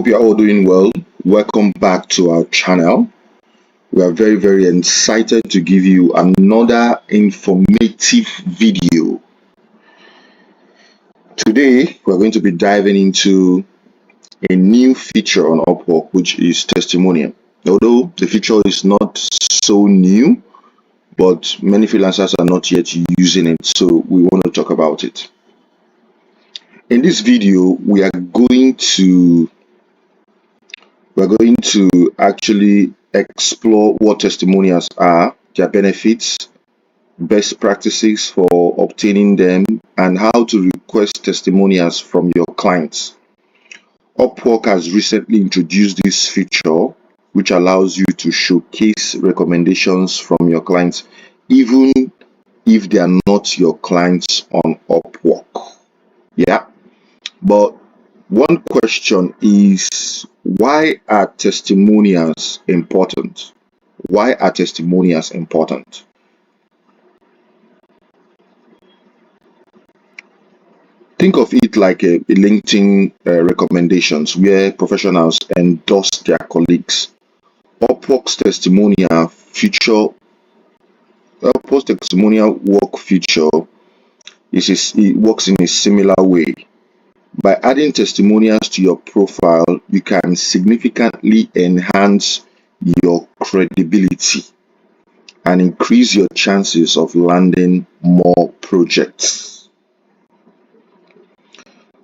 Hope you're all doing well. Welcome back to our channel. We are very excited to give you another informative video. Today, we're going to be diving into a new feature on Upwork, which is Testimonial. Although the feature is not so new, but many freelancers are not yet using it, so we want to talk about it. In this video, we're going to actually explore what testimonials are, their benefits, best practices for obtaining them, and how to request testimonials from your clients. Upwork has recently introduced this feature, which allows you to showcase recommendations from your clients, even if they are not your clients on Upwork. Yeah, but one question is, why are testimonials important? Why are testimonials important? Think of it like a LinkedIn recommendations where professionals endorse their colleagues. Upwork's testimonial work feature it works in a similar way. By adding testimonials to your profile, you can significantly enhance your credibility and increase your chances of landing more projects.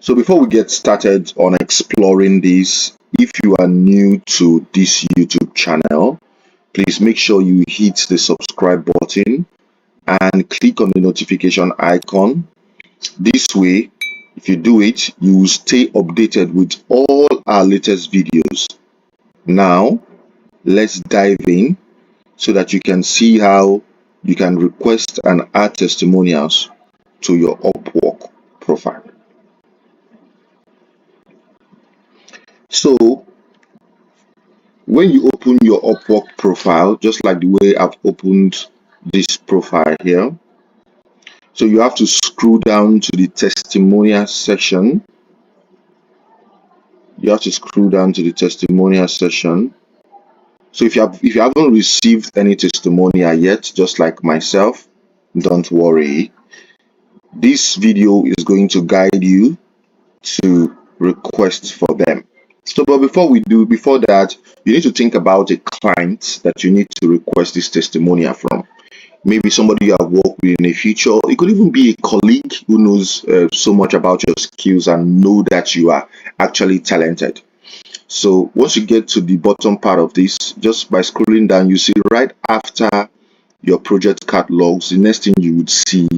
So before we get started on exploring this, if you are new to this YouTube channel, please make sure you hit the subscribe button and click on the notification icon. This way, if you do it, you will stay updated with all our latest videos. Now, let's dive in so that you can see how you can request and add testimonials to your Upwork profile. So, when you open your Upwork profile, just like the way I've opened this profile here, so you have to scroll down to the testimonial section. You have to scroll down to the testimonial section. So if you haven't received any testimonial yet, just like myself, don't worry. This video is going to guide you to request for them. So, but before that, you need to think about a client that you need to request this testimonial from. Maybe somebody you have worked with in the future. It could even be a colleague who knows so much about your skills and know that you are actually talented. So once you get to the bottom part of this, just by scrolling down, you see right after your project catalogs, the next thing you would see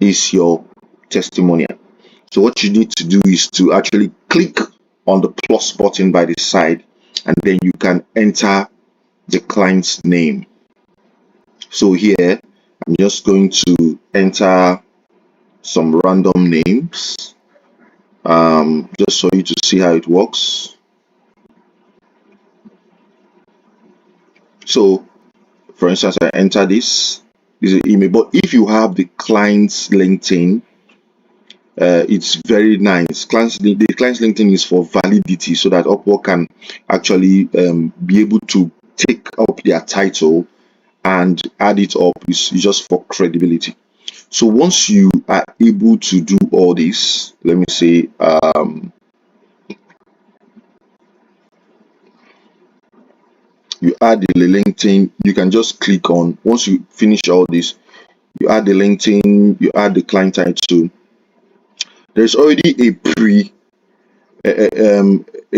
is your testimonial. So what you need to do is to actually click on the plus button by the side, and then you can enter the client's name. So here, I'm just going to enter some random names, just for you to see how it works. So, for instance, I enter this is an email, but if you have the client's LinkedIn, it's very nice. The client's LinkedIn is for validity, so that Upwork can actually be able to take up their title and add it up. It's just for credibility. So once you are able to do all this, let me say you add the LinkedIn. You can just click on, once you finish all this, you add the LinkedIn, you add the client title. There's already a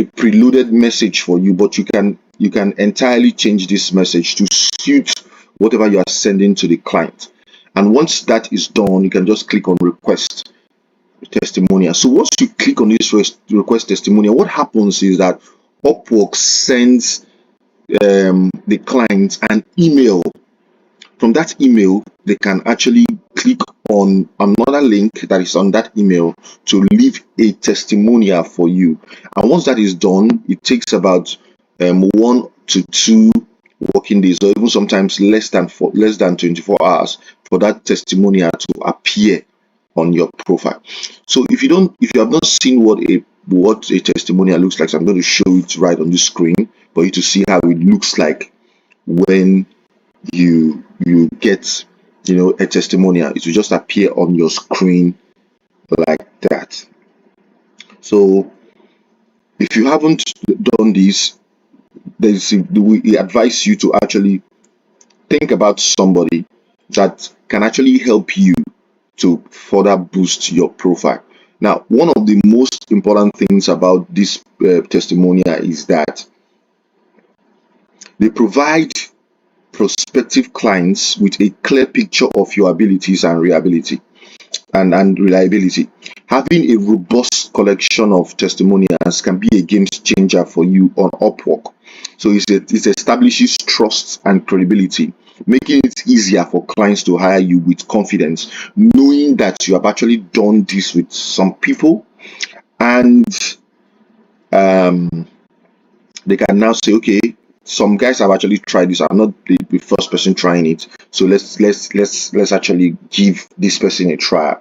preloaded message for you, but you can entirely change this message to suit whatever you are sending to the client. And once that is done, you can just click on request testimonial. So once you click on this request testimonial, what happens is that Upwork sends the client an email. From that email, they can actually click on another link that is on that email to leave a testimonial for you. And once that is done, it takes about 1 to 2 working days, or even sometimes less than 24 hours for that testimonial to appear on your profile. So if you have not seen what a what a testimonial looks like. So I'm going to show it right on the screen for you to see how it looks like when you get a testimonial. It will just appear on your screen like that. So if you haven't done this, we advise you to actually think about somebody that can actually help you to further boost your profile. Now, one of the most important things about this testimonial is that they provide prospective clients with a clear picture of your abilities and reliability. Having a robust collection of testimonials can be a game changer for you on Upwork. So it establishes trust and credibility, making it easier for clients to hire you with confidence, knowing that you have actually done this with some people, and they can now say, okay, some guys have actually tried this. I'm not the first person trying it, so let's actually give this person a try.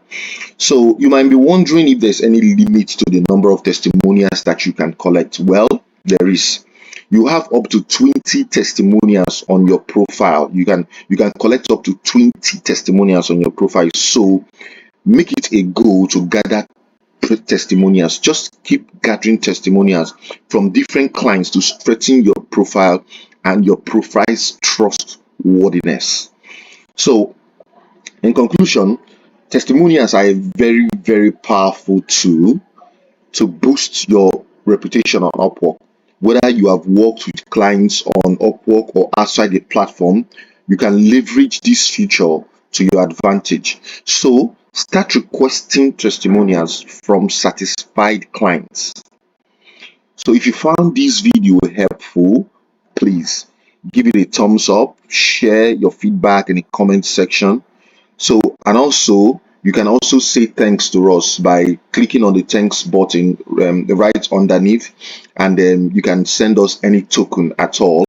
So you might be wondering if there's any limit to the number of testimonials that you can collect. Well, there is. You have up to 20 testimonials on your profile. You can collect up to 20 testimonials on your profile. So make it a goal to gather testimonials. Just keep gathering testimonials from different clients to strengthen your profile and your profile's trustworthiness. So in conclusion, testimonials are a very, very powerful tool to boost your reputation on Upwork. Whether you have worked with clients on Upwork or outside the platform, you can leverage this feature to your advantage. So start requesting testimonials from satisfied clients. So if you found this video helpful, please give it a thumbs up, share your feedback in the comment section. So, and also, you can also say thanks to us by clicking on the thanks button right underneath, and then you can send us any token at all.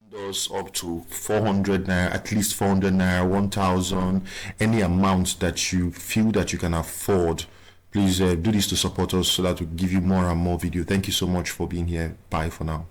Endorse up to 400 naira, at least 400 naira, 1000, any amount that you feel that you can afford. Please do this to support us so that we give you more and more video. Thank you so much for being here. Bye for now.